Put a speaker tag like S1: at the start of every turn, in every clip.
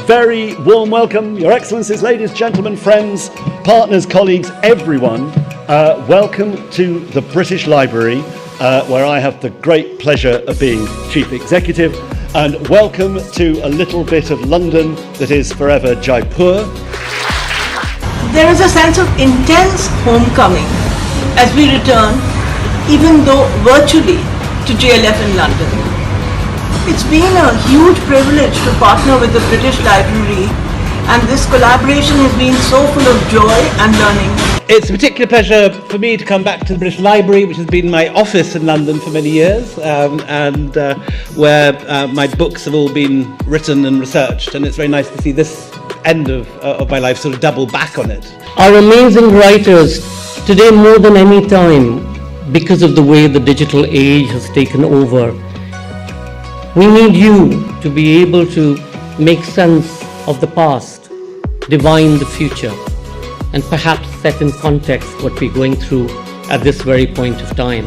S1: very warm welcome, Your Excellencies, ladies, gentlemen, friends, partners, colleagues, everyone. Welcome to the British Library, where I have the great pleasure of being Chief Executive, and welcome to a little bit of London that is forever Jaipur.
S2: There is a sense of intense homecoming as we return, even though virtually, to JLF in London. It's been a huge privilege to partner with the British Library, and this collaboration has been so full of joy and learning.
S3: It's a particular pleasure for me to come back to the British Library, which has been my office in London for many years, and where my books have all been written and researched, and it's very nice to see this end of my life sort of double back on it.
S4: Our amazing writers, today more than any time, because of the way the digital age has taken over, we need you to be able to make sense of the past, divine the future, and perhaps set in context what we're going through at this very point of time.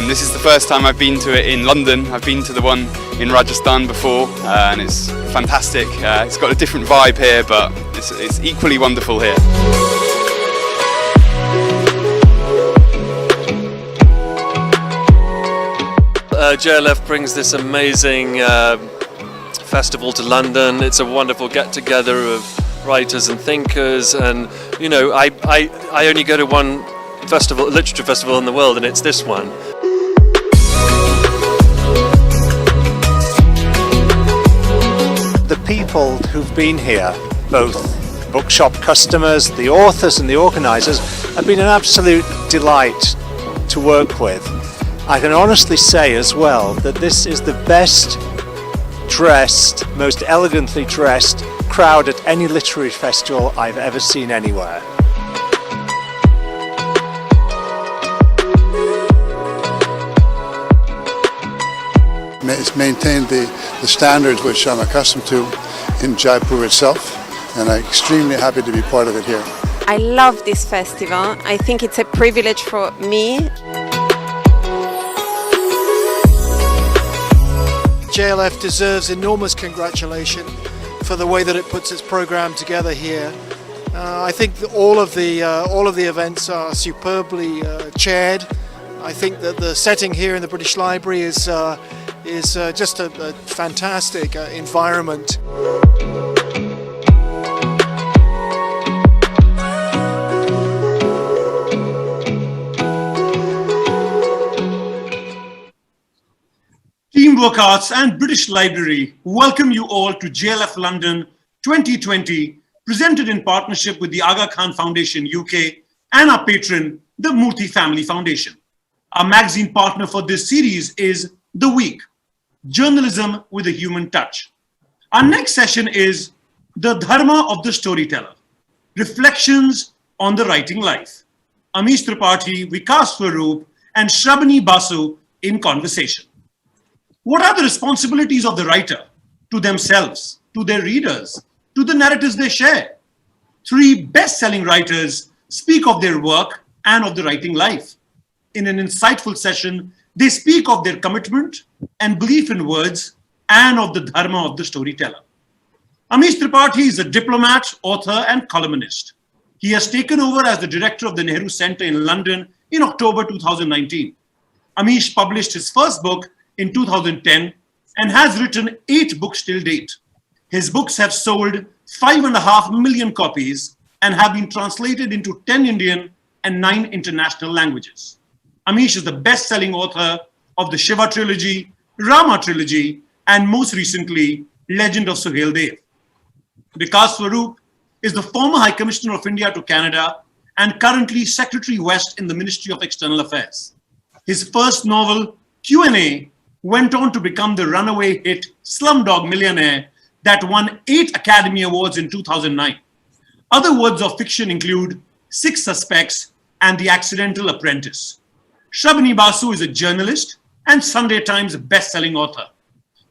S5: This is the first time I've been to it in London. I've been to the one in Rajasthan before, and it's fantastic. It's got a different vibe here, but it's equally wonderful here.
S6: JLF brings this amazing festival to London. It's a wonderful get-together of writers and thinkers, and you know, I only go to one festival, literature festival in the world, and it's this one.
S7: The people who've been here, both bookshop customers, the authors and the organisers, have been an absolute delight to work with. I can honestly say as well that this is the best dressed, most elegantly dressed crowd at any literary festival I've ever seen anywhere.
S8: It's maintained the standards which I'm accustomed to in Jaipur itself, and I'm extremely happy to be part of it here.
S9: I love this festival. I think it's a privilege for me.
S10: JLF deserves enormous congratulations for the way that it puts its program together here. I think that all of the events are superbly chaired. I think that the setting here in the British Library is just a fantastic environment.
S11: Team Vikas and British Library welcome you all to JLF London 2020, presented in partnership with the Aga Khan Foundation UK and our patron, the Murthy Family Foundation. Our magazine partner for this series is The Week, Journalism with a Human Touch. Our next session is The Dharma of the Storyteller, Reflections on the Writing Life. Amish Tripathi, Vikas Swarup, and Shrabani Basu in conversation. What are the responsibilities of the writer to themselves, to their readers, to the narratives they share? Three best-selling writers speak of their work and of the writing life. In an insightful session, they speak of their commitment and belief in words and of the dharma of the storyteller. Amish Tripathi is a diplomat, author, and columnist. He has taken over as the director of the Nehru Centre in London in October 2019. Amish published his first book in 2010 and has written 8 books till date. His books have sold 5.5 million copies and have been translated into 10 Indian and 9 international languages. Amish is the best-selling author of the Shiva trilogy, Rama trilogy, and most recently, Legend of Suhail Dev. Vikas Swarup is the former High Commissioner of India to Canada and currently Secretary West in the Ministry of External Affairs. His first novel, Q&A, went on to become the runaway hit Slumdog Millionaire that won 8 Academy Awards in 2009. Other works of fiction include 6 Suspects and The Accidental Apprentice. Shrabani Basu is a journalist and Sunday Times best-selling author.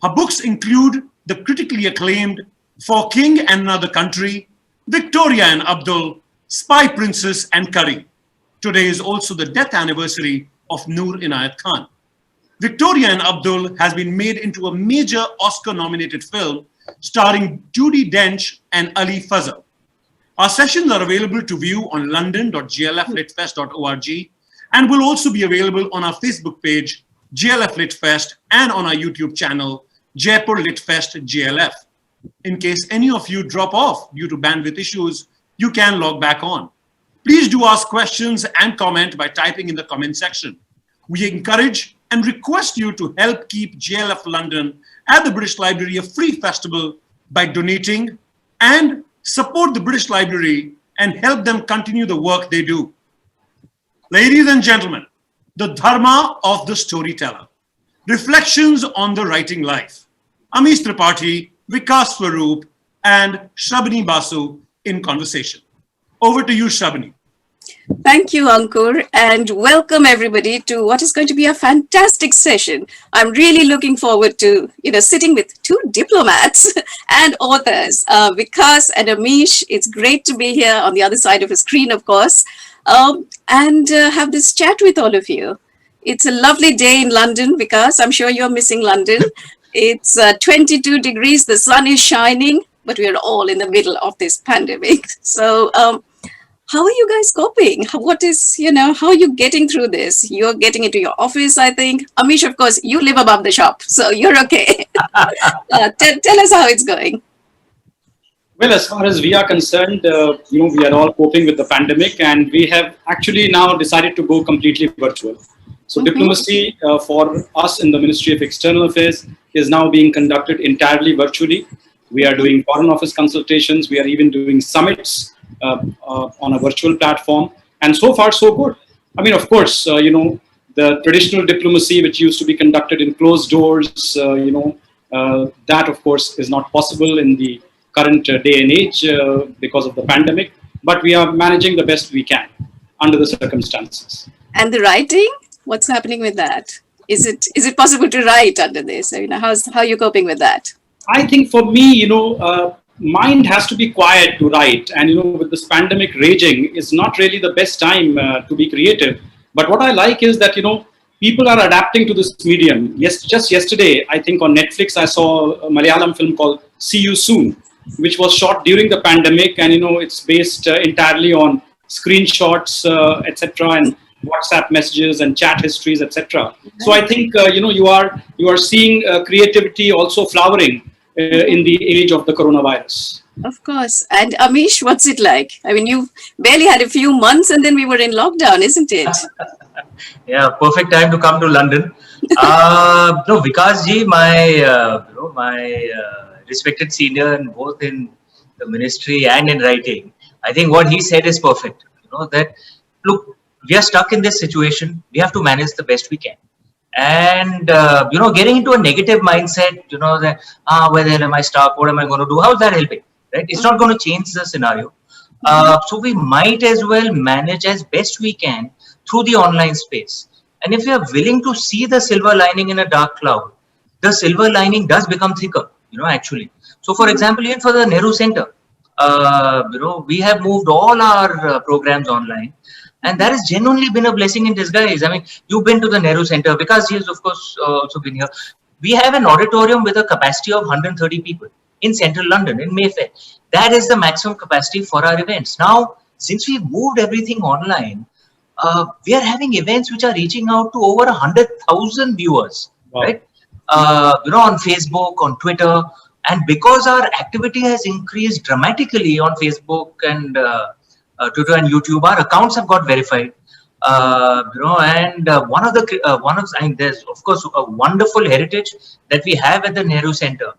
S11: Her books include the critically acclaimed For King and Another Country, Victoria and Abdul, Spy Princess and Curry. Today is also the death anniversary of Noor Inayat Khan. Victoria and Abdul has been made into a major Oscar-nominated film starring Judi Dench and Ali Fazal. Our sessions are available to view on london.jlflitfest.org and will also be available on our Facebook page, JLF Litfest, and on our YouTube channel, Jaipur Litfest JLF. In case any of you drop off due to bandwidth issues, you can log back on. Please do ask questions and comment by typing in the comment section. We encourage and request you to help keep JLF London at the British Library a free festival by donating and support the British Library and help them continue the work they do. Ladies and gentlemen, the Dharma of the Storyteller. Reflections on the writing life. Amish Tripathi, Vikas Swarup, and Shrabani Basu in conversation. Over to you, Shrabani.
S12: Thank you, Ankur, and welcome everybody to what is going to be a fantastic session. I'm really looking forward to, sitting with two diplomats and authors, Vikas and Amish. It's great to be here on the other side of a screen, of course, and have this chat with all of you. It's a lovely day in London, Vikas. I'm sure you're missing London. It's 22 degrees, the sun is shining, but we're all in the middle of this pandemic. So, how are you guys coping? What is, how are you getting through this? You're getting into your office, I think. Amish, of course, you live above the shop, so you're okay. Tell us how it's going.
S13: Well, as far as we are concerned, we are all coping with the pandemic, and we have actually now decided to go completely virtual. So diplomacy for us in the Ministry of External Affairs is now being conducted entirely virtually. We are doing Foreign Office consultations. We are even doing summits on a virtual platform, and so far so good. I mean, of course, the traditional diplomacy which used to be conducted in closed doors, that of course is not possible in the current day and age because of the pandemic, but we are managing the best we can under the circumstances.
S12: And the writing, what's happening with that? Is it possible to write under this? How are you coping with that?
S13: I think for me, mind has to be quiet to write, and with this pandemic raging, it's not really the best time to be creative. But what I like is that people are adapting to this medium. Yes, just yesterday, I think on Netflix I saw a Malayalam film called See You Soon, which was shot during the pandemic, and it's based entirely on screenshots, etc., and WhatsApp messages and chat histories, etc. So I think you are seeing creativity also flowering in the age of the coronavirus.
S12: Of course. And Amish, what's it like? I mean, you barely had a few months and then we were in lockdown, isn't it?
S14: Yeah, perfect time to come to London. No, Vikas ji, my respected senior in both in the ministry and in writing, I think what he said is perfect. That look, we are stuck in this situation. We have to manage the best we can. And, getting into a negative mindset, that, where the hell am I stuck? What am I going to do? How is that helping? Right? It's not going to change the scenario. So we might as well manage as best we can through the online space. And if we are willing to see the silver lining in a dark cloud, the silver lining does become thicker, actually. So for example, even for the Nehru Center, we have moved all our programs online. And that has genuinely been a blessing in disguise. I mean, you've been to the Nehru Center, because he has, of course, also been here. We have an auditorium with a capacity of 130 people in central London, in Mayfair. That is the maximum capacity for our events. Now, since we moved everything online, we are having events which are reaching out to over 100,000 viewers, right? On Facebook, on Twitter. And because our activity has increased dramatically on Facebook and Twitter and YouTube, our accounts have got verified. There's of course a wonderful heritage that we have at the Nehru Center.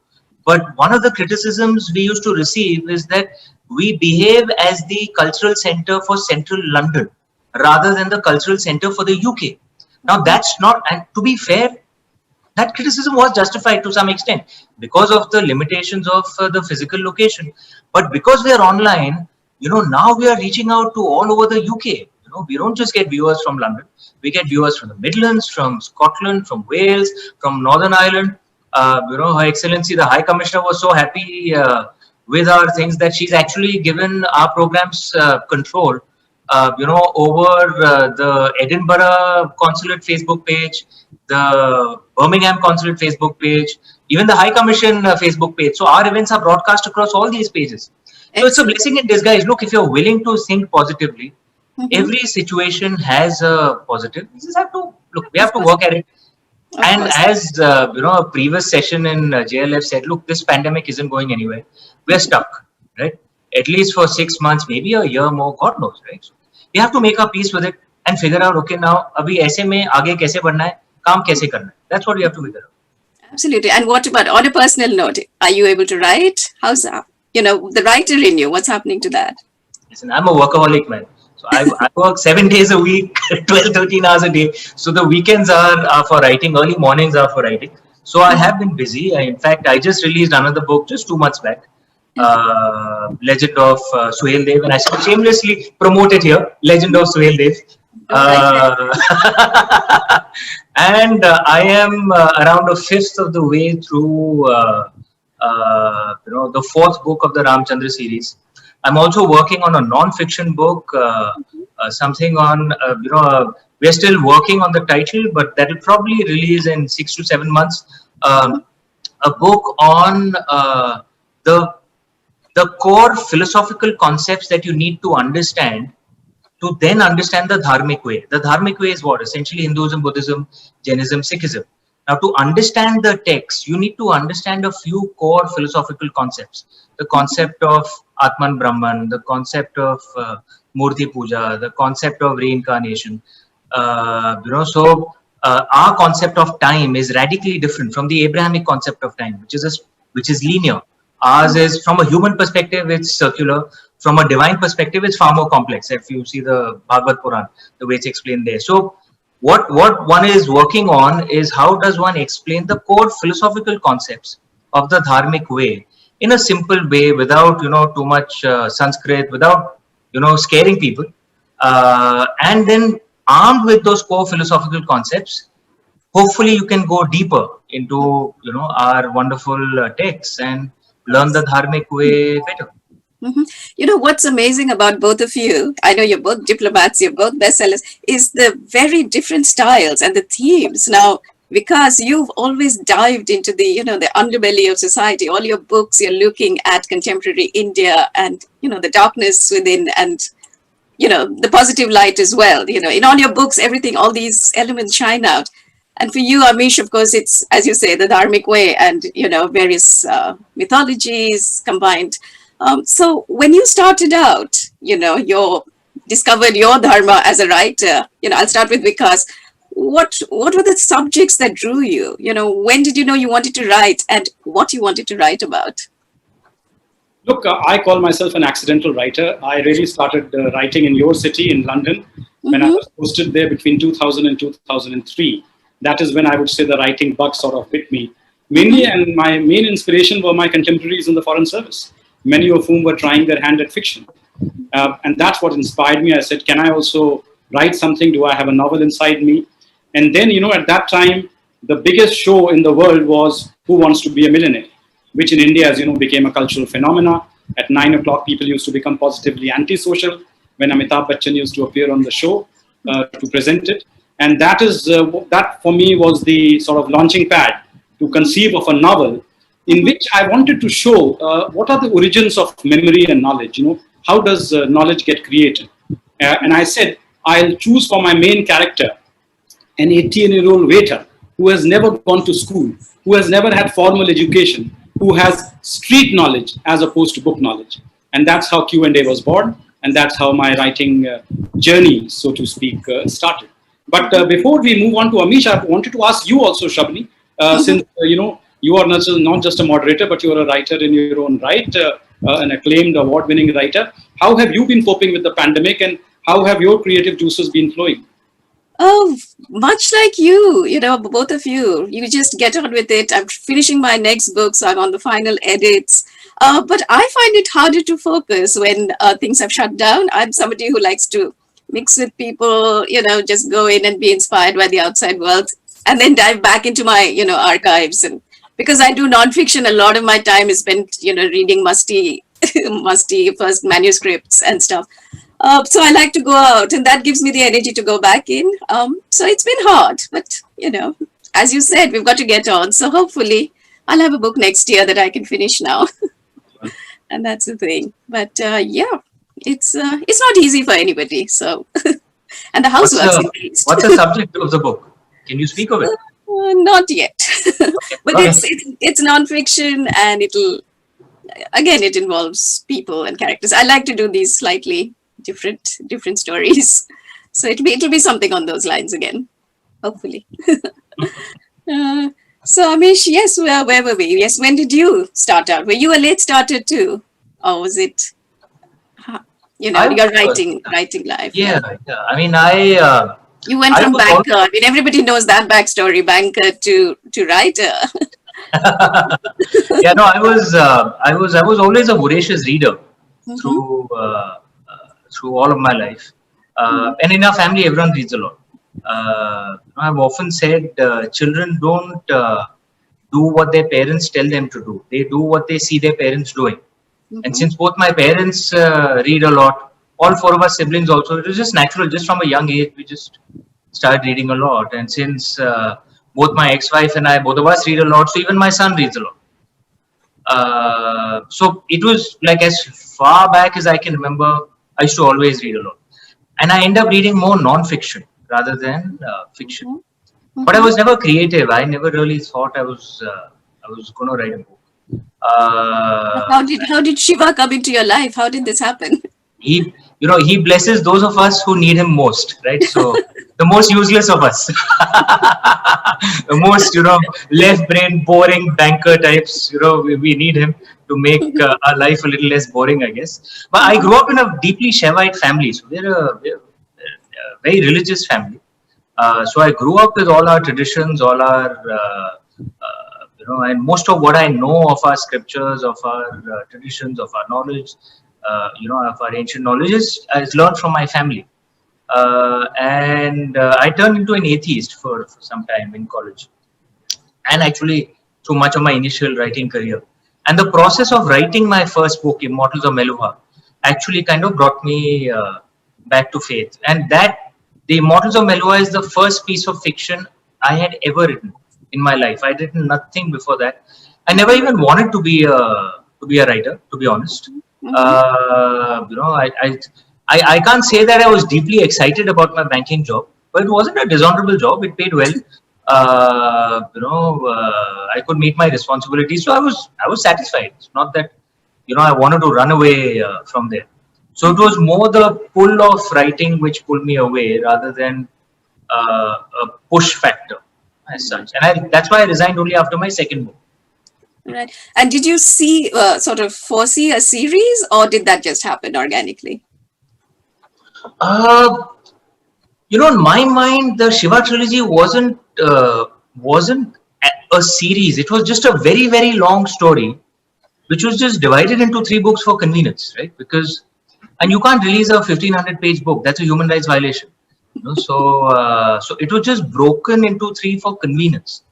S14: But one of the criticisms we used to receive is that we behave as the cultural center for central London rather than the cultural center for the UK. Now that's not, and to be fair, that criticism was justified to some extent because of the limitations of the physical location. But because we are online, now we are reaching out to all over the UK. We don't just get viewers from London. We get viewers from the Midlands, from Scotland, from Wales, from Northern Ireland. Her Excellency, the High Commissioner, was so happy with our things, that she's actually given our programs control, over the Edinburgh Consulate Facebook page, the Birmingham Consulate Facebook page, even the High Commission Facebook page. So our events are broadcast across all these pages. So it's a blessing in disguise. Look, if you're willing to think positively, every situation has a positive. We just have to look. We have to work at it. And as a previous session in JLF said, look, this pandemic isn't going anywhere. We're stuck, right? At least for 6 months, maybe a year more, God knows, right? So we have to make our peace with it and figure out, okay, now, abhi aise mein aage kaise badhna hai, kaam kaise karna hai. That's what we have to figure out.
S12: Absolutely. And what about on a personal note? Are you able to write? How's that? The writer in you, what's happening to that?
S14: Listen, I'm a workaholic, man. So I work 7 days a week, 12, 13 hours a day. So the weekends are for writing, early mornings are for writing. So I have been busy. In fact, I just released another book just 2 months back, Legend of Suhail Dev, and I should shamelessly promote it here, Legend of Suhail Dev. And I am around a fifth of the way through, the fourth book of the Ramchandra series. I'm also working on a non-fiction book, something on, we're still working on the title, but that will probably release in 6 to 7 months. A book on the core philosophical concepts that you need to understand to then understand the Dharmic way. The Dharmic way is what? Essentially Hinduism, Buddhism, Jainism, Sikhism. Now, to understand the text, you need to understand a few core philosophical concepts. The concept of Atman Brahman, the concept of Murti Puja, the concept of reincarnation. Our concept of time is radically different from the Abrahamic concept of time, which is linear. Ours is, from a human perspective, it's circular. From a divine perspective, it's far more complex. If you see the Bhagavad Puran, the way it's explained there. So what one is working on is how does one explain the core philosophical concepts of the Dharmic way in a simple way, without too much Sanskrit, without scaring people, and then armed with those core philosophical concepts, hopefully you can go deeper into our wonderful texts and learn the Dharmic way better.
S12: What's amazing about both of you, I know you're both diplomats, you're both bestsellers, is the very different styles and the themes. Now, because you've always dived into the, the underbelly of society, all your books, you're looking at contemporary India and, the darkness within and, the positive light as well. In all your books, everything, all these elements shine out. And for you, Amish, of course, it's, as you say, the Dharmic way and, various mythologies combined. So when you started out, you discovered your Dharma as a writer, I'll start with Vikas. What were the subjects that drew you? When did you know you wanted to write and what you wanted to write about?
S13: Look, I call myself an accidental writer. I really started writing in your city in London when I was posted there between 2000 and 2003. That is when I would say the writing bug sort of hit me. Mainly, and my main inspiration were my contemporaries in the Foreign Service, many of whom were trying their hand at fiction. And that's what inspired me. I said, can I also write something? Do I have a novel inside me? And then, at that time, the biggest show in the world was Who Wants to Be a Millionaire, which in India, as you know, became a cultural phenomena. At 9 o'clock, people used to become positively antisocial when Amitabh Bachchan used to appear on the show to present it. And that for me was the sort of launching pad to conceive of a novel in which I wanted to show what are the origins of memory and knowledge. How does knowledge get created? And I said, I'll choose for my main character an 18-year-old waiter who has never gone to school, who has never had formal education, who has street knowledge as opposed to book knowledge. And that's how Q&A was born. And that's how my writing journey, so to speak, started. But before we move on to Amish, I wanted to ask you also, Shrabani, since, you are not just a moderator, but you are a writer in your own right, an acclaimed award-winning writer. How have you been coping with the pandemic and how have your creative juices been flowing?
S12: Oh, much like you, both of you. You just get on with it. I'm finishing my next book, so I'm on the final edits. But I find it harder to focus when things have shut down. I'm somebody who likes to mix with people, just go in and be inspired by the outside world and then dive back into my, archives and because I do nonfiction, a lot of my time is spent, reading musty, musty first manuscripts and stuff. So I like to go out, and that gives me the energy to go back in. So it's been hard, but as you said, we've got to get on. So hopefully I'll have a book next year that I can finish now. And that's the thing. But yeah, it's not easy for anybody. So, and the housework's increased.
S14: What's the subject of the book? Can you speak of it?
S12: Not yet, but it's nonfiction, and it involves people and characters. I like to do these slightly different stories, so it'll be something on those lines again, hopefully. So Amish, yes, where were we? Yes, when did you start out? Were you a late starter too, or was it, your writing life?
S14: Yeah. I mean,
S12: you went from banker. I mean, everybody knows that backstory: banker to writer.
S14: Yeah, no, I was always a voracious reader through all of my life, and in our family, everyone reads a lot. I've often said children don't do what their parents tell them to do; they do what they see their parents doing. And since both my parents read a lot, all four of us siblings also, it was just natural. Just from a young age, we just started reading a lot. And since both my ex-wife and I, both of us read a lot, so even my son reads a lot. So it was like as far back as I can remember, I used to always read a lot. And I end up reading more non-fiction rather than fiction. But I was never creative. I never really thought I was going to write a book.
S12: How did Shiva come into your life? How did this happen?
S14: He blesses those of us who need him most, right? So the most useless of us, the most, left-brain, boring banker types, we need him to make our life a little less boring, I guess. But I grew up in a deeply Shaivite family, so we're a very religious family. So I grew up with all our traditions, all our, and most of what I know of our scriptures, of our traditions, of our knowledge, of our ancient knowledge is learned from my family. And I turned into an atheist for some time in college, and actually through much of my initial writing career. And the process of writing my first book, Immortals of Meluha, actually kind of brought me back to faith. And the Immortals of Meluha is the first piece of fiction I had ever written in my life. I'd written nothing before that. I never even wanted to be a writer, to be honest. I can't say that I was deeply excited about my banking job, but it wasn't a dishonorable job. It paid well. I could meet my responsibilities, so I was satisfied. It's not that I wanted to run away from there. So it was more the pull of writing which pulled me away rather than a push factor as such. And that's why I resigned only after my second book.
S12: Right. And did you sort of foresee a series, or did that just happen organically?
S14: In my mind, the Shiva trilogy wasn't a series. It was just a very, very long story, which was just divided into 3 books for convenience, right? And you can't release a 1500-page book. That's a human rights violation. So it was just broken into 3 for convenience.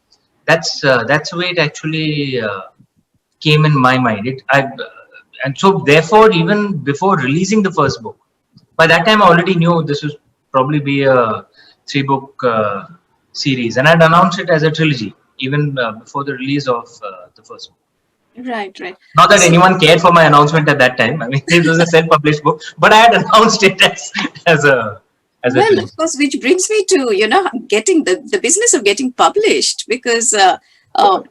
S14: That's the way it actually came in my mind. And so therefore, even before releasing the first book, by that time I already knew this would probably be a 3-book series, and I'd announced it as a trilogy even before the release of the first book.
S12: Right.
S14: Not that anyone cared for my announcement at that time. I mean, it was a self-published book, but I had announced it as a trilogy.
S12: Of course, which brings me to getting the business of getting published, because I'll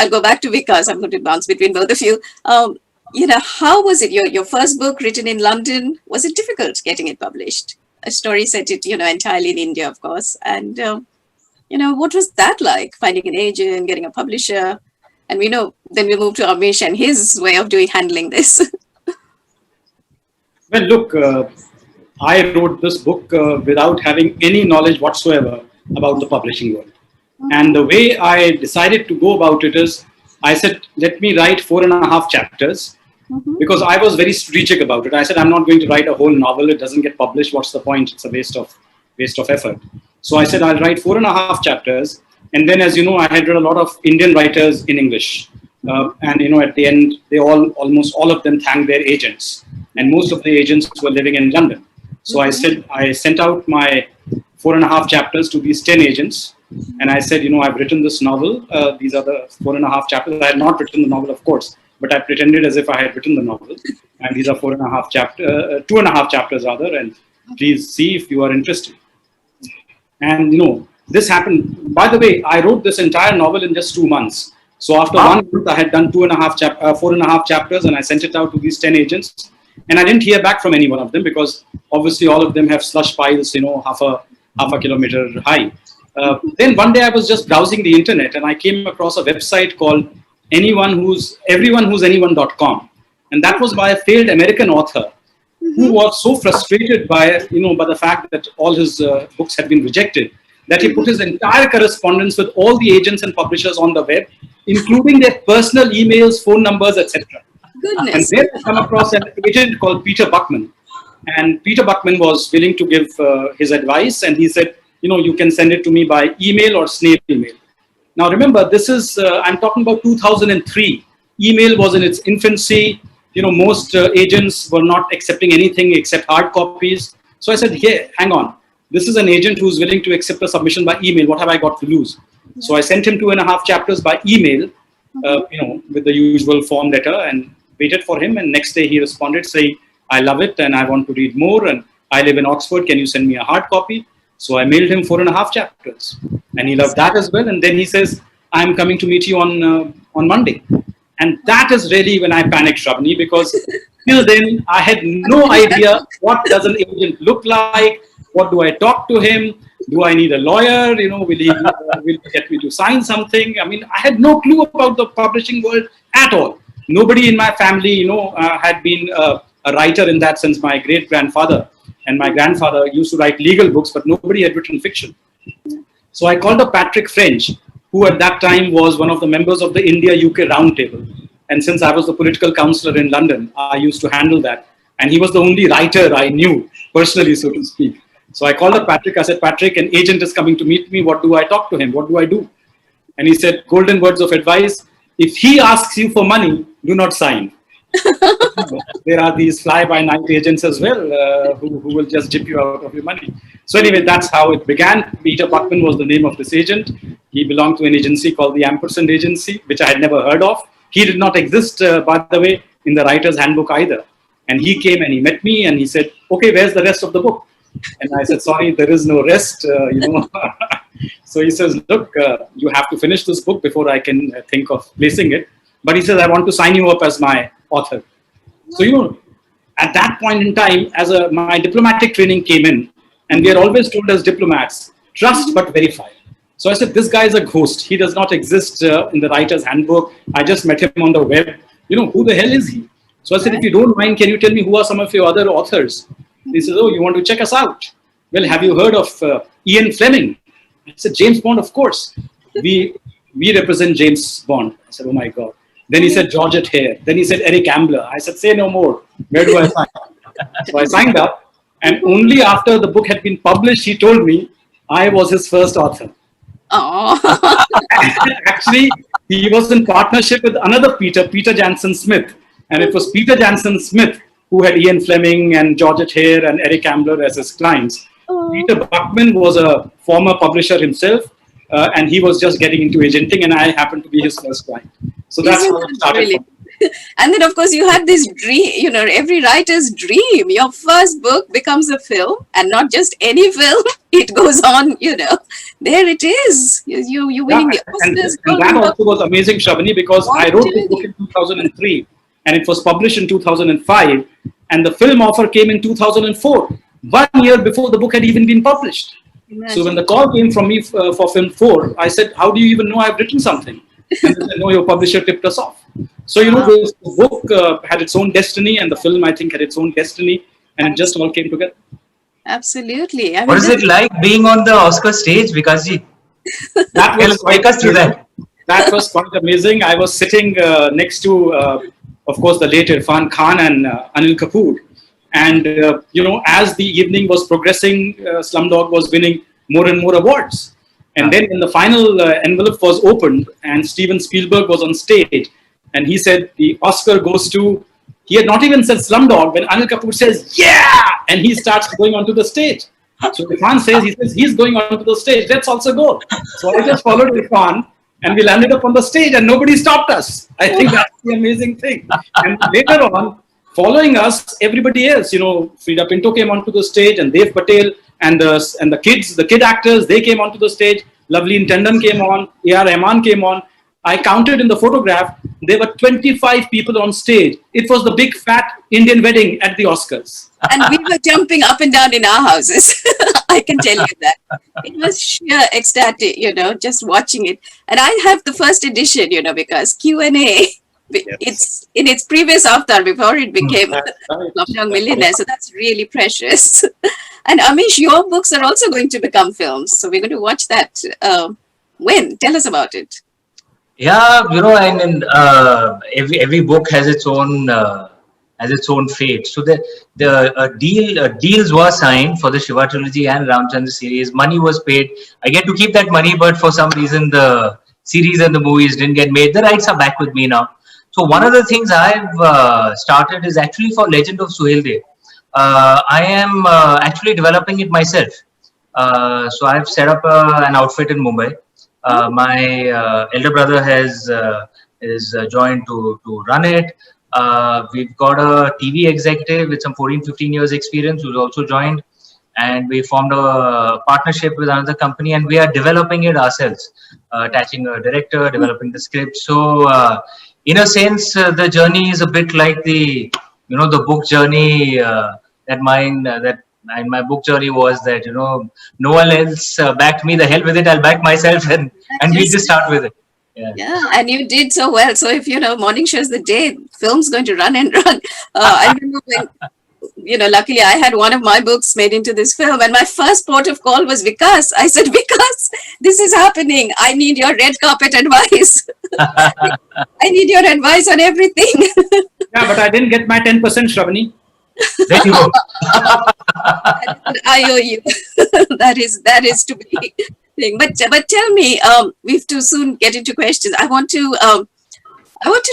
S12: go back to Vikas. I'm going to bounce between both of you. How was it? Your first book written in London, was it difficult getting it published? A story set it, entirely in India, of course. And, what was that like, finding an agent, getting a publisher? And then we moved to Amish and his way of handling this.
S13: Well, look, I wrote this book without having any knowledge whatsoever about the publishing world. And the way I decided to go about it is, I said, let me write 4.5 chapters, because I was very strategic about it. I said, I'm not going to write a whole novel. It doesn't get published. What's the point? It's a waste of effort. So I said, I'll write 4.5 chapters. And then, as you know, I had read a lot of Indian writers in English. And, at the end, almost all of them thanked their agents. And most of the agents were living in London. So I sent out my 4.5 chapters to these 10 agents. And I said, I've written this novel. These are the 4.5 chapters. I had not written the novel, of course, but I pretended as if I had written the novel. And these are 2.5 chapters rather. And please see if you are interested. And, this happened. By the way, I wrote this entire novel in just 2 months. So after 1 month, I had done 4.5 chapters, and I sent it out to these 10 agents. And I didn't hear back from any one of them because obviously all of them have slush piles, half a kilometer high. Then one day I was just browsing the internet and I came across a website called everyonewhoseanyone.com. And that was by a failed American author who was so frustrated by the fact that all his books had been rejected that he put his entire correspondence with all the agents and publishers on the web, including their personal emails, phone numbers, etc.
S12: Goodness.
S13: And then I come across an agent called Peter Buckman. And Peter Buckman was willing to give his advice. And he said, you can send it to me by email or snail mail. Now, remember, this is, I'm talking about 2003. Email was in its infancy. Most agents were not accepting anything except hard copies. So I said, hey, hang on. This is an agent who's willing to accept a submission by email. What have I got to lose? So I sent him 2.5 chapters by email, with the usual form letter, and waited for him. And next day he responded saying, I love it and I want to read more. And I live in Oxford. Can you send me a hard copy? So I mailed him 4.5 chapters. And he loved that as well. And then he says, I'm coming to meet you on Monday. And that is really when I panicked, Shrabani, because till then I had no idea what does an agent look like. What do I talk to him? Do I need a lawyer? Will he get me to sign something? I mean, I had no clue about the publishing world at all. Nobody in my family, had been a writer in that sense. My great-grandfather and my grandfather used to write legal books, but nobody had written fiction. So I called up Patrick French, who at that time was one of the members of the India-UK Roundtable. And since I was the political counselor in London, I used to handle that. And he was the only writer I knew personally, so to speak. So I called up Patrick. I said, Patrick, an agent is coming to meet me. What do I talk to him? What do I do? And he said, golden words of advice. If he asks you for money, do not sign. There are these fly-by-night agents as well who will just dip you out of your money. So anyway, that's how it began. Peter Buckman was the name of this agent. He belonged to an agency called the Ampersand Agency, which I had never heard of. He did not exist, by the way, in the writer's handbook either. And he came and he met me and he said, okay, where's the rest of the book? And I said, sorry, there is no rest, So he says, look, you have to finish this book before I can think of placing it. But he says, I want to sign you up as my author. So, at that point in time, my diplomatic training came in, and we are always told as diplomats, trust but verify. So I said, this guy is a ghost. He does not exist in the writer's handbook. I just met him on the web. Who the hell is he? So I said, if you don't mind, can you tell me who are some of your other authors? He says, oh, you want to check us out? Well, have you heard of Ian Fleming? I said, James Bond, of course. We represent James Bond. I said, oh my God. Then he said, Georgette Hare. Then he said, Eric Ambler. I said, say no more. Where do I sign? So I signed up. And only after the book had been published, he told me I was his first author.
S12: Oh.
S13: Actually, he was in partnership with another Peter Jansen Smith. And it was Peter Jansen Smith who had Ian Fleming and Georgette Hare and Eric Ambler as his clients. Oh. Peter Buckman was a former publisher himself, and he was just getting into agenting, and I happened to be his first client. So that's how it started. Really?
S12: And then, of course, you had this dream, every writer's dream. Your first book becomes a film, and not just any film. It goes on, there it is. You winning the Oscars.
S13: And that also was amazing, Shrabani, because I wrote the book in 2003, and it was published in 2005, and the film offer came in 2004, 1 year before the book had even been published. Imagine. So when the call came from me for film 4, I said, how do you even know I've written something? And they said, no, your publisher tipped us off. So, the book had its own destiny, and the film, I think, had its own destiny, and it just all came together.
S12: Absolutely.
S14: What is it like being on the Oscar stage, Vikasji? Take us through that.
S13: That was quite amazing. I was sitting next to, of course, the late Irfan Khan and Anil Kapoor. And, as the evening was progressing, Slumdog was winning more and more awards. And then when the final envelope was opened and Steven Spielberg was on stage and he said the Oscar goes to, he had not even said Slumdog when Anil Kapoor says, yeah! And he starts going onto the stage. So Irfan says, he says, he's going onto the stage, let's also go. So I just followed Irfan and we landed up on the stage and nobody stopped us. I think that's the amazing thing. And later on, following us, everybody else, Frida Pinto came onto the stage and Dev Patel and the kids, the kid actors, they came onto the stage. Lovely Tandon came on, A.R. Rahman came on. I counted in the photograph, there were 25 people on stage. It was the big fat Indian wedding at the Oscars.
S12: And we were jumping up and down in our houses. I can tell you that. It was sheer ecstatic, just watching it. And I have the first edition, because Q&A, it's in its previous avatar before it became Young Millionaire. So that's really precious. And Amish, your books are also going to become films. So we're going to watch that. When? Tell us about it.
S14: Yeah, and every book has its own fate. So the deals were signed for the Shiva trilogy and Ramchandra series. Money was paid. I get to keep that money, but for some reason the series and the movies didn't get made. The rights are back with me now. So one of the things I've started is actually for Legend of Suheldev. I am actually developing it myself. So I've set up an outfit in Mumbai. My elder brother is joined to run it. We've got a TV executive with some 14-15 years experience who's also joined, and we formed a partnership with another company, and we are developing it ourselves, attaching a director, developing the script. So in a sense, the journey is a bit like the book journey. My book journey was that, no one else backed me. The hell with it, I'll back myself and we'll just start with it.
S12: Yeah, and you did so well. So if, morning shows the day, film's going to run and run. I remember when, luckily I had one of my books made into this film, and my first port of call was Vikas. I said, Vikas, this is happening. I need your red carpet advice. I need your advice on everything.
S13: Yeah, but I didn't get my 10%, Shrabani.
S14: There you go.
S12: I owe you. that is to be thing. But tell me, we have to soon get into questions. I want to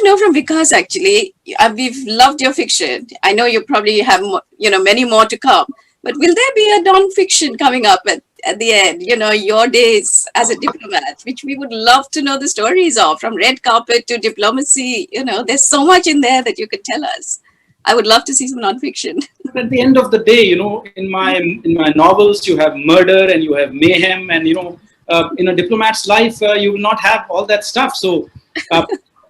S12: know from Vikas, actually. We've loved your fiction. I know you probably have many more to come. But will there be a non-fiction coming up at the end? Your days as a diplomat, which we would love to know the stories of, from red carpet to diplomacy. There's so much in there that you could tell us. I would love to see some non-fiction.
S13: At the end of the day, in my novels, you have murder and you have mayhem, and in a diplomat's life, you will not have all that stuff. So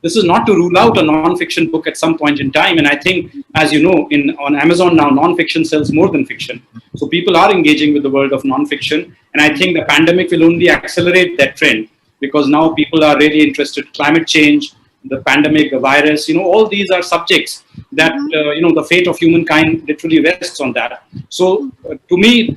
S13: this is not to rule out a non-fiction book at some point in time. And I think, as you know, on Amazon now, non-fiction sells more than fiction. So people are engaging with the world of non-fiction, and I think the pandemic will only accelerate that trend, because now people are really interested. Climate change, the pandemic, the virus, all these are subjects that, the fate of humankind literally rests on that. So to me,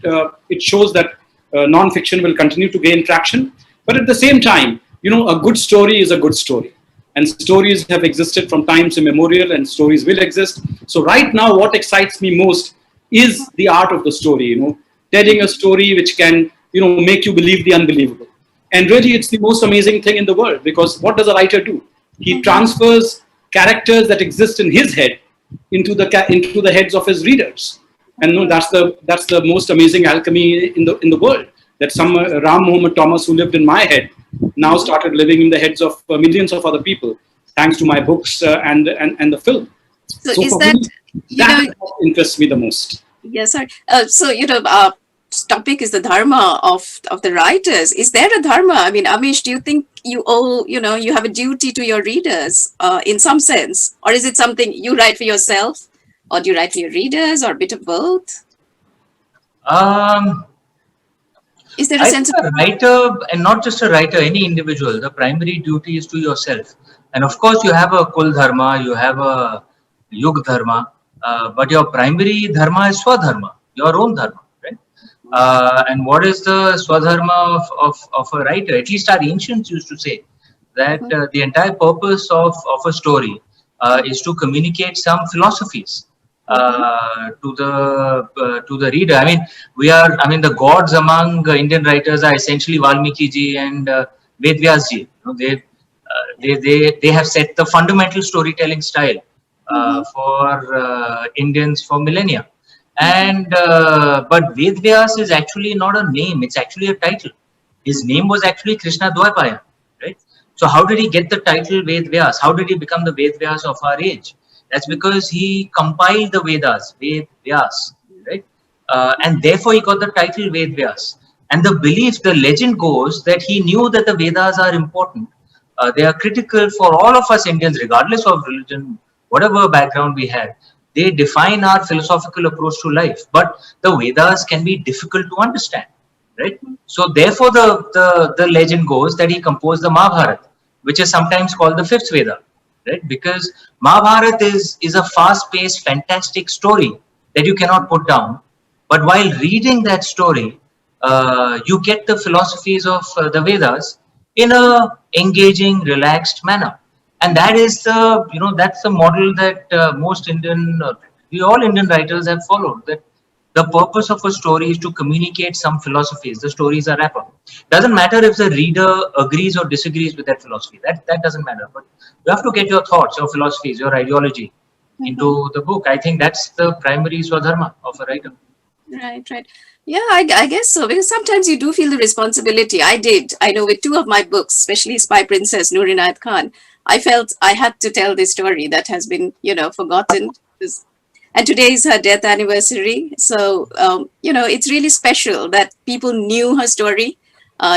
S13: it shows that non-fiction will continue to gain traction. But at the same time, a good story is a good story. And stories have existed from times immemorial, and stories will exist. So right now, what excites me most is the art of the story, telling a story which can, make you believe the unbelievable. And really, it's the most amazing thing in the world, because what does a writer do? He transfers characters that exist in his head into the heads of his readers, and that's the most amazing alchemy in the world. That some Ram Mohammed Thomas, who lived in my head, now started living in the heads of millions of other people, thanks to my books and the film.
S12: So is that
S13: me, that interests me the most?
S12: Yes, sir. Topic is the dharma of the writers. Is there a dharma? I mean, Amish, do you think you owe, you have a duty to your readers in some sense? Or is it something you write for yourself? Or do you write for your readers, or a bit of both? Is there a sense of
S14: a writer, and not just a writer, any individual, the primary duty is to yourself. And of course, you have a Kul Dharma, you have a Yug Dharma, but your primary Dharma is Swadharma, your own Dharma. And what is the Swadharma of a writer? At least our ancients used to say that the entire purpose of a story is to communicate some philosophies. to the reader. I mean, the gods among Indian writers are essentially Valmiki ji and Ved Vyas ji. They have set the fundamental storytelling style for Indians for millennia. And but Ved Vyas is actually not a name; it's actually a title. His name was actually Krishna Dwaipaya, right? So how did he get the title Ved Vyas? How did he become the Ved Vyas of our age? That's because he compiled the Vedas, Ved Vyas, right? And therefore he got the title Ved Vyas. And the belief, the legend goes that he knew that the Vedas are important. They are critical for all of us Indians, regardless of religion, whatever background we have. They define our philosophical approach to life. But the Vedas can be difficult to understand, right? So therefore the legend goes that he composed the Mahabharata, which is sometimes called the fifth Veda, right? Because Mahabharata is a fast-paced, fantastic story that you cannot put down. But while reading that story, you get the philosophies of the Vedas in a engaging, relaxed manner. And that is that's the model that most all Indian writers have followed. That the purpose of a story is to communicate some philosophies. The stories are wrapper. Doesn't matter if the reader agrees or disagrees with that philosophy. That doesn't matter. But you have to get your thoughts, your philosophies, your ideology into the book. I think that's the primary Swadharma of a writer.
S12: Right. Yeah, I guess so, because sometimes you do feel the responsibility. I know with two of my books, especially Spy Princess, Noor Inayat Khan, I felt I had to tell this story that has been, forgotten. And today is her death anniversary. So, it's really special that people knew her story,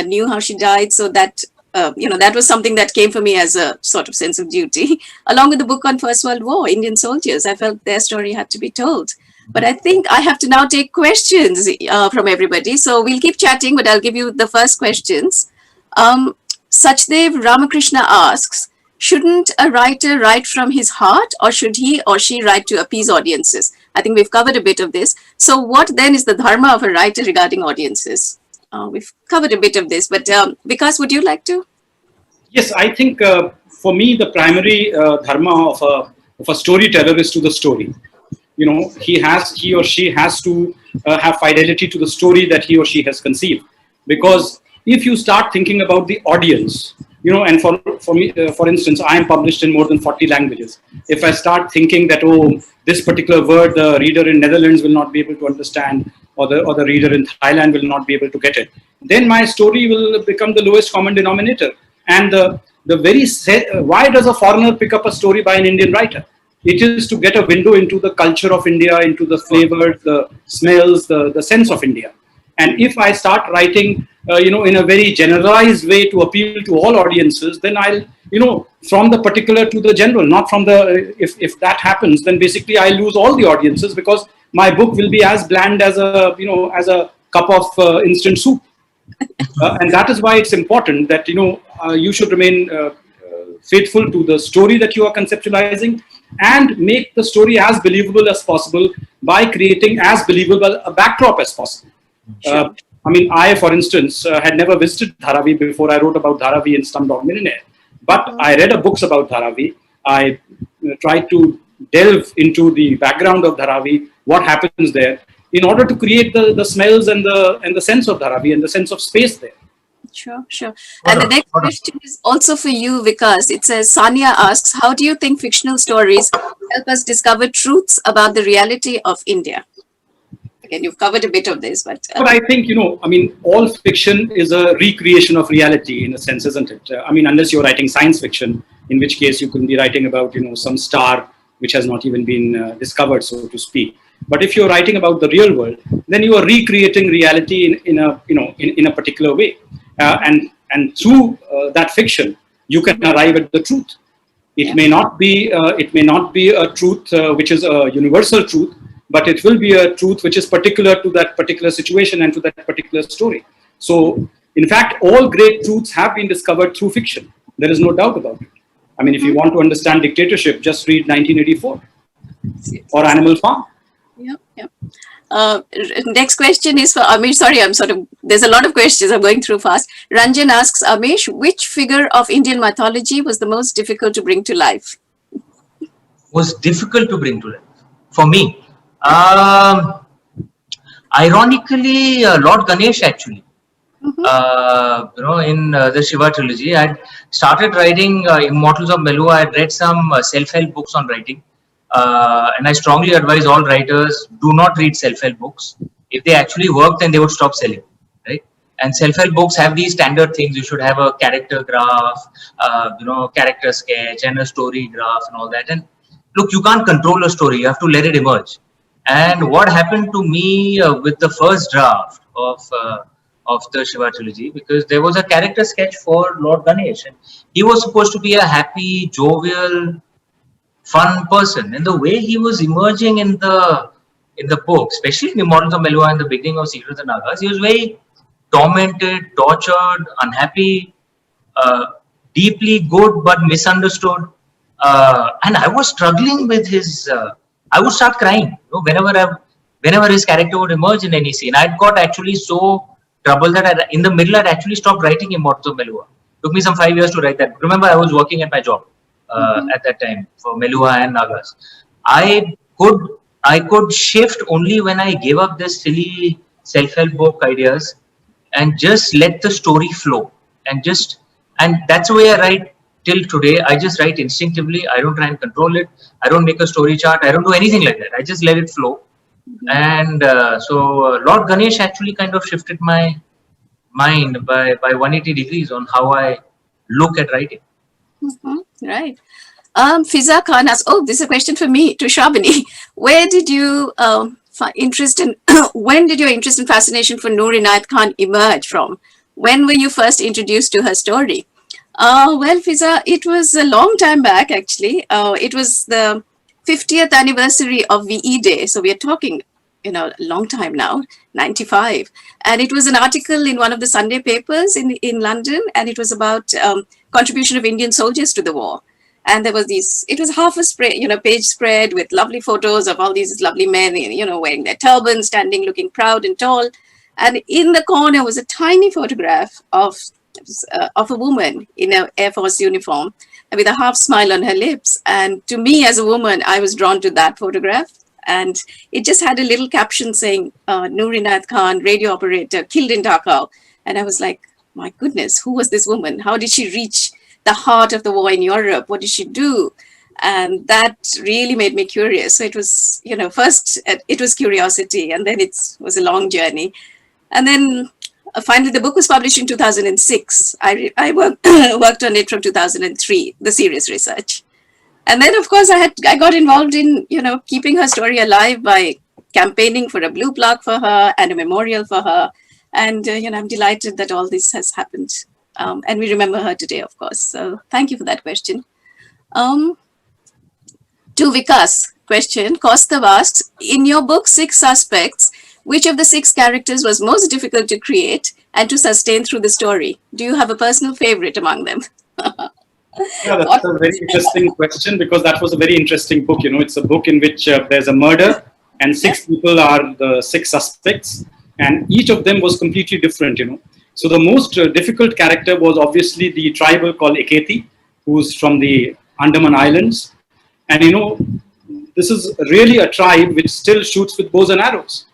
S12: knew how she died. So that, that was something that came for me as a sort of sense of duty. Along with the book on First World War, Indian soldiers, I felt their story had to be told. But I think I have to now take questions from everybody. So we'll keep chatting, but I'll give you the first questions. Sachdev Ramakrishna asks, shouldn't a writer write from his heart, or should he or she write to appease audiences? I think we've covered a bit of this. So what then is the dharma of a writer regarding audiences? We've covered a bit of this, but Vikas, would you like to?
S13: Yes, I think for me, the primary dharma of a storyteller is to the story. He or she has to have fidelity to the story that he or she has conceived. Because if you start thinking about the audience, and for me, for instance, I am published in more than 40 languages. If I start thinking that, this particular word the reader in Netherlands will not be able to understand, or the reader in Thailand will not be able to get it, then my story will become the lowest common denominator. And why does a foreigner pick up a story by an Indian writer? It is to get a window into the culture of India, into the flavors, the smells, the sense of India. And if I start writing, in a very generalized way to appeal to all audiences, then I'll, from the particular to the general, not from the, if that happens, then basically I lose all the audiences, because my book will be as bland as a cup of instant soup. And that is why it's important that, you should remain faithful to the story that you are conceptualizing, and make the story as believable as possible by creating as believable a backdrop as possible. Sure. I, for instance, had never visited Dharavi before I wrote about Dharavi in Slumdog Millionaire. But I read books about Dharavi. I tried to delve into the background of Dharavi, what happens there, in order to create the smells and the sense of Dharavi and the sense of space there.
S12: Sure. And the next question is also for you, Vikas. It says, Sanya asks, how do you think fictional stories help us discover truths about the reality of India? Again, you've covered a bit of this, but
S13: I think, all fiction is a recreation of reality in a sense, isn't it? Unless you're writing science fiction, in which case you could be writing about, some star which has not even been discovered, so to speak. But if you're writing about the real world, then you are recreating reality in a particular way. And through that fiction, you can arrive at the truth. It may not be a truth which is a universal truth, but it will be a truth which is particular to that particular situation and to that particular story. So, in fact, all great truths have been discovered through fiction. There is no doubt about it. If you want to understand dictatorship, just read 1984 or Animal Farm.
S12: Yep. Next question is for Amish. Sorry, there's a lot of questions I'm going through fast. Ranjan asks Amish, which figure of Indian mythology was the most difficult to bring to life?
S14: Was difficult to bring to life? For me? Ironically, Lord Ganesh actually. In the Shiva trilogy, I started writing Immortals of Melua. I had read some self-help books on writing, and I strongly advise all writers do not read self-help books. If they actually work, then they would stop selling, right? And self-help books have these standard things. You should have a character graph, character sketch, and a story graph, and all that. And look, you can't control a story. You have to let it emerge. And what happened to me with the first draft of the Shiva trilogy, because there was a character sketch for Lord Ganesh, and he was supposed to be a happy, jovial, fun person. And the way he was emerging in the book, especially in Immortals of Melua and the beginning of Secrets of the Nagas, he was very tormented, tortured, unhappy, deeply good but misunderstood. And I was struggling with his. I would start crying, whenever his character would emerge in any scene. I got actually so troubled that in the middle I'd actually stopped writing Immortals of Melua. Took me some 5 years to write that. Remember, I was working at my job at that time for Melua and Nagas. I could shift only when I gave up this silly self-help book ideas and just let the story flow. And that's the way I write till today. I just write instinctively. I don't try and control it. I don't make a story chart. I don't do anything like that. I just let it flow. And so Lord Ganesh actually kind of shifted my mind by 180 degrees on how I look at writing.
S12: Right. Fiza Khan asks, this is a question for me to Shrabani. Where did you when did your interest and fascination for Noor Inayat Khan emerge from? When were you first introduced to her story? Well, Fiza, it was a long time back, actually. It was the 50th anniversary of VE Day. So we are talking, a long time now, 95. And it was an article in one of the Sunday papers in London. And it was about contribution of Indian soldiers to the war. And there was it was half a spread, page spread with lovely photos of all these lovely men, wearing their turbans, standing, looking proud and tall. And in the corner was a tiny photograph of a woman in an Air Force uniform with a half smile on her lips. And to me as a woman, I was drawn to that photograph. And it just had a little caption saying, Noor Inayat Khan, radio operator, killed in Dhaka. And I was like, my goodness, who was this woman? How did she reach the heart of the war in Europe? What did she do? And that really made me curious. So it was, first it was curiosity, and then it was a long journey. And then finally, the book was published in 2006. I worked on it from 2003, the serious research. And then, of course, I got involved in, keeping her story alive by campaigning for a blue plaque for her and a memorial for her. And, I'm delighted that all this has happened. And we remember her today, of course. So thank you for that question. To Vikas, question, Kostav asks, in your book, 6 Suspects, which of the 6 characters was most difficult to create and to sustain through the story? Do you have a personal favorite among them?
S13: Yeah, that's a very interesting question, because that was a very interesting book. It's a book in which there's a murder and 6 people are the 6 suspects, and each of them was completely different, So the most difficult character was obviously the tribal called Eketi, who's from the Andaman Islands. And this is really a tribe which still shoots with bows and arrows.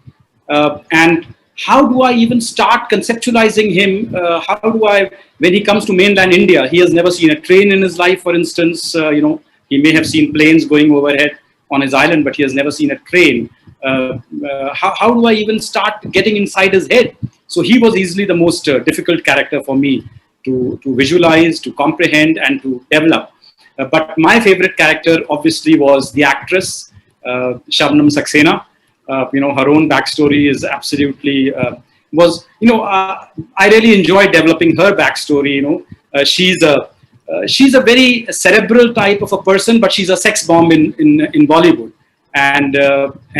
S13: And how do I even start conceptualizing him? When he comes to mainland India, he has never seen a train in his life, for instance. He may have seen planes going overhead on his island, but he has never seen a train. How do I even start getting inside his head? So he was easily the most difficult character for me to visualize, to comprehend, and to develop. But my favorite character obviously was the actress, Shabnam Saxena. Her own backstory is absolutely I really enjoyed developing her backstory. She's a very cerebral type of a person, but she's a sex bomb in Bollywood, and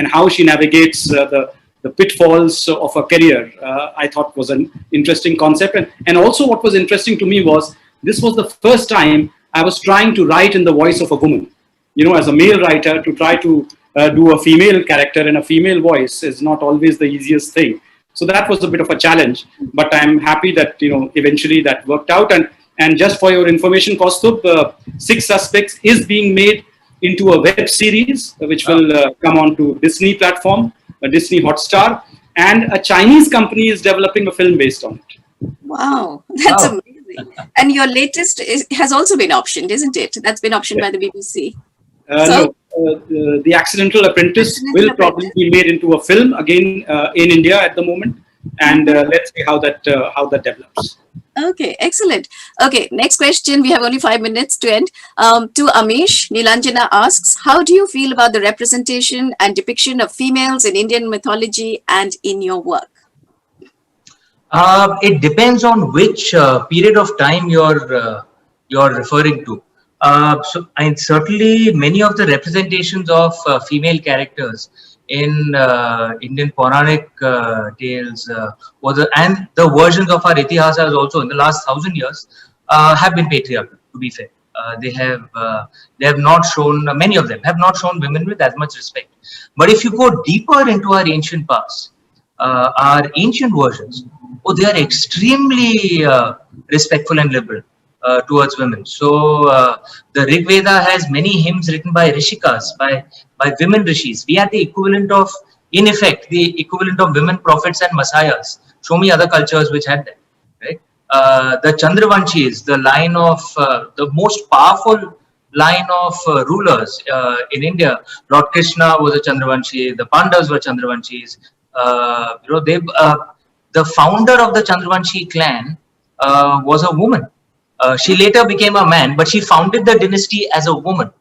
S13: how she navigates the pitfalls of her career, I thought was an interesting concept. And also what was interesting to me was this was the first time I was trying to write in the voice of a woman. As a male writer, to try to do a female character in a female voice is not always the easiest thing. So that was a bit of a challenge, but I'm happy that, eventually that worked out. And just for your information, Kaustubh, 6 Suspects is being made into a web series, which will come on to Disney platform, Disney Hotstar, and a Chinese company is developing a film based on it.
S12: Wow, that's amazing. And your latest has also been optioned, isn't it? That's been optioned by the BBC.
S13: No, The Accidental Apprentice will probably be made into a film again in India at the moment, and let's see how that develops.
S12: Okay, excellent. Okay, next question. We have only 5 minutes to end. To Amish, Nilanjana asks, how do you feel about the representation and depiction of females in Indian mythology and in your work?
S14: It depends on which period of time you're referring to. And certainly many of the representations of female characters in Indian Puranic tales and the versions of our Itihasas also in the last 1,000 years have been patriarchal, to be fair. They have not shown, many of them have not shown women with as much respect. But if you go deeper into our ancient past, our ancient versions, they are extremely respectful and liberal towards women. So the Rig Veda has many hymns written by Rishikas, by women rishis. We had the equivalent of, in effect, the equivalent of women prophets and messiahs. Show me other cultures which had that, right? The Chandravanshis, the line of the most powerful line of rulers in India. Lord Krishna was a Chandravanshi. The Pandavas were Chandravanshis. The founder of the Chandravanshi clan was a woman. She later became a man, but she founded the dynasty as a woman.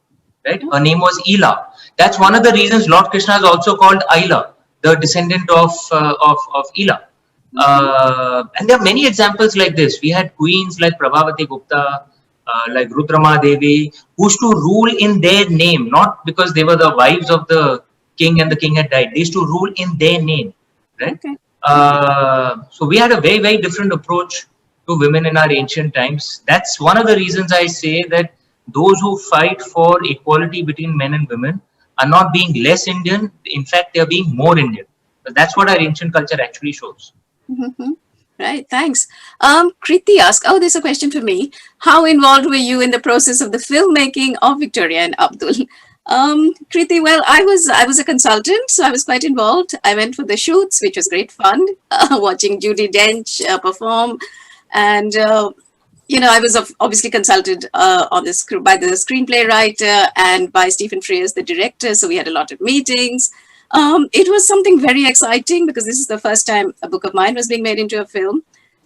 S14: Right? Her name was Ila. That's one of the reasons Lord Krishna is also called Aila, the descendant of Ila. And there are many examples like this. We had queens like Prabhavati Gupta, like Rudrama Devi, who used to rule in their name, not because they were the wives of the king and the king had died. They used to rule in their name. Right? Okay. So we had a very, very different approach to women in our ancient times. That's one of the reasons I say that those who fight for equality between men and women are not being less Indian. In fact, they are being more Indian. But that's what our ancient culture actually shows.
S12: Mm-hmm. Right, thanks. Kriti asks, there's a question for me. How involved were you in the process of the filmmaking of Victoria and Abdul? Kriti, well, I was a consultant, so I was quite involved. I went for the shoots, which was great fun, watching Judi Dench perform. And, I was obviously consulted on this by the screenplay writer and by Stephen Frears, the director. So we had a lot of meetings. It was something very exciting because this is the first time a book of mine was being made into a film.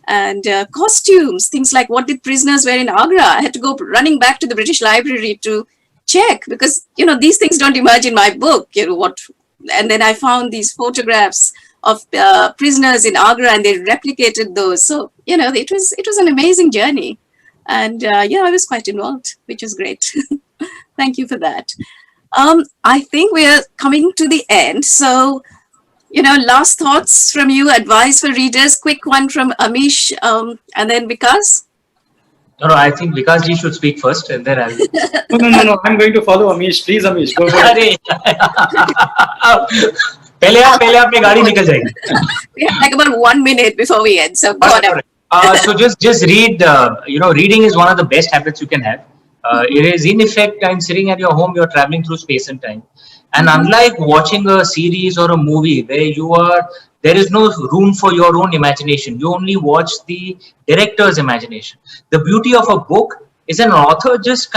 S12: And costumes, things like what did prisoners wear in Agra? I had to go running back to the British Library to check because, these things don't emerge in my book, and then I found these photographs of prisoners in Agra and they replicated those. So, it was an amazing journey. And I was quite involved, which is great. Thank you for that. I think we are coming to the end. So, last thoughts from you, advice for readers, quick one from Amish, and then Vikas.
S14: No, I think Vikas ji should speak first and then I'll...
S13: No, I'm going to follow Amish. Please, Amish, go ahead.
S14: पहले आप अपनी गाड़ी निकल जाएगी.
S12: We have like about 1 minute before we end. So go on.
S14: So just read. Reading is one of the best habits you can have. It is in effect, I'm sitting at your home, you're traveling through space and time. And unlike watching a series or a movie where there is no room for your own imagination. You only watch the director's imagination. The beauty of a book is an author just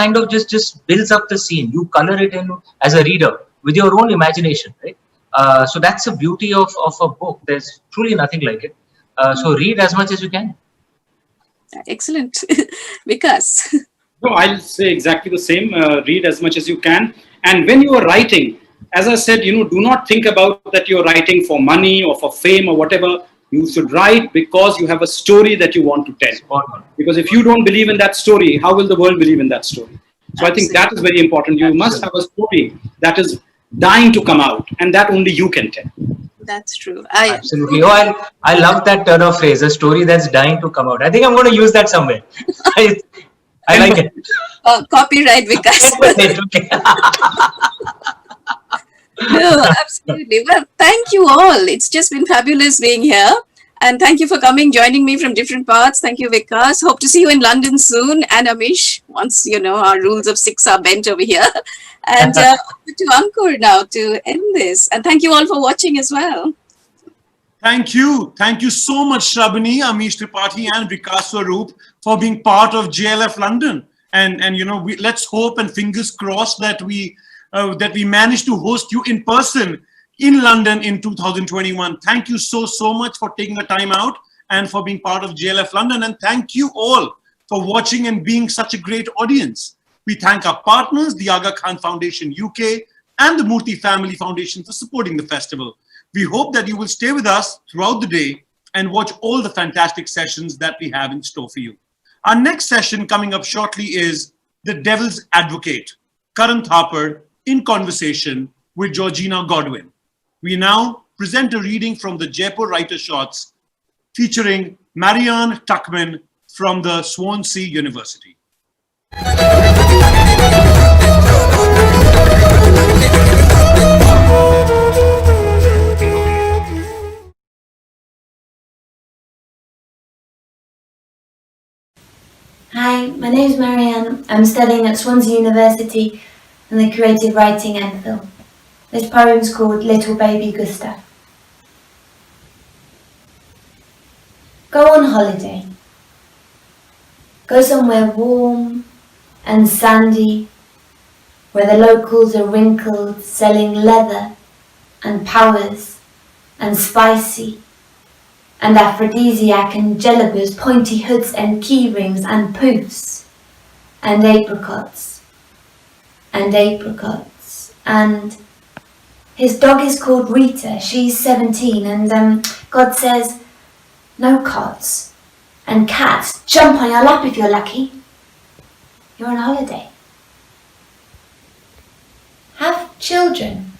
S14: builds up the scene. You color it in as a reader with your own imagination, right? So that's the beauty of a book. There's truly nothing like it. So read as much as you can.
S12: Excellent. Vikas.
S13: No, I'll say exactly the same. Read as much as you can. And when you are writing, as I said, do not think about that you're writing for money or for fame or whatever. You should write because you have a story that you want to tell. Because if you don't believe in that story, how will the world believe in that story? So I think that is very important. You must have a story that is dying to come out, and that only you can tell.
S12: That's true.
S14: Absolutely. I love that turn of phrase, a story that's dying to come out. I think I'm going to use that somewhere. I like it.
S12: Copyright Vikas. No, absolutely. Well, thank you all. It's just been fabulous being here. And thank you for coming, joining me from different parts. Thank you, Vikas. Hope to see you in London soon, and Amish, once, our rules of 6 are bent over here. And over to Ankur now to end this. And thank you all for watching as well.
S11: Thank you. Thank you so much, Shrabani, Amish Tripathi, and Vikas Swarup for being part of JLF London. And let's hope and fingers crossed that we manage to host you in person in London in 2021. Thank you so much for taking the time out and for being part of JLF London. And thank you all for watching and being such a great audience. We thank our partners, the Aga Khan Foundation UK and the Murthy Family Foundation for supporting the festival. We hope that you will stay with us throughout the day and watch all the fantastic sessions that we have in store for you. Our next session coming up shortly is The Devil's Advocate, Karan Thapar in conversation with Georgina Godwin. We now present a reading from the Jaipur Writer Shorts featuring Marianne Tuckman from the Swansea University.
S15: Hi, my name is Marianne. I'm studying at Swansea University in the Creative Writing MPhil. This poem's called Little Baby Gustav. Go on holiday. Go somewhere warm and sandy, where the locals are wrinkled, selling leather and powers and spicy and aphrodisiac and jelabers, pointy hoods and key rings and poofs and apricots and his dog is called Rita. She's 17 and God says no cots and cats. Jump on your lap if you're lucky. You're on holiday. Have children.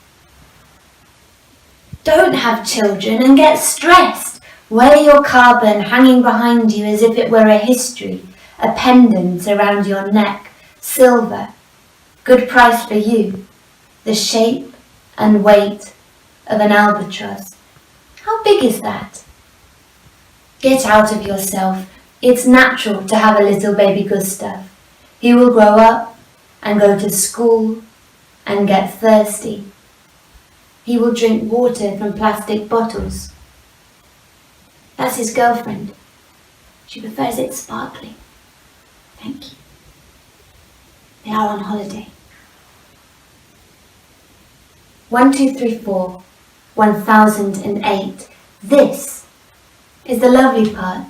S15: Don't have children and get stressed. Wear your carbon hanging behind you as if it were a history, a pendant around your neck, silver, good price for you, the shape and weight of an albatross. How big is that? Get out of yourself. It's natural to have a little baby Gustav. He will grow up and go to school and get thirsty. He will drink water from plastic bottles. That's his girlfriend. She prefers it sparkling. Thank you. They are on holiday. 1, 2, 3, 4, 1008. This is the lovely part.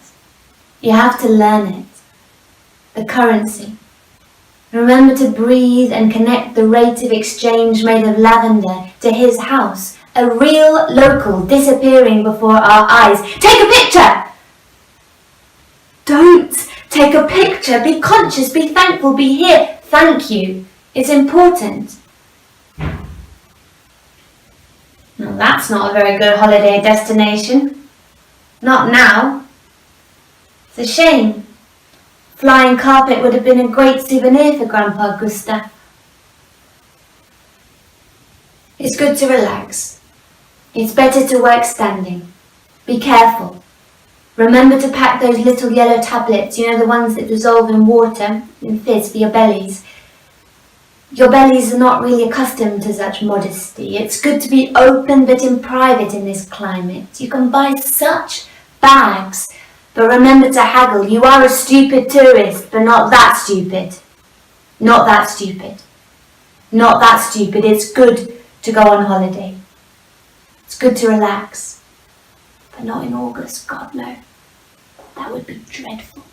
S15: You have to learn it. The currency. Remember to breathe and connect the rate of exchange made of lavender to his house. A real local disappearing before our eyes. Take a picture! Don't take a picture. Be conscious, be thankful, be here. Thank you. It's important. Now that's not a very good holiday destination. Not now. It's a shame. Flying carpet would have been a great souvenir for Grandpa Gustav. It's good to relax. It's better to work standing. Be careful. Remember to pack those little yellow tablets, the ones that dissolve in water, in fizz for your bellies. Your bellies are not really accustomed to such modesty. It's good to be open but in private in this climate. You can buy such bags, but remember to haggle. You are a stupid tourist, but not that stupid. Not that stupid. Not that stupid. It's good to go on holiday. It's good to relax. But not in August, God no. That would be dreadful.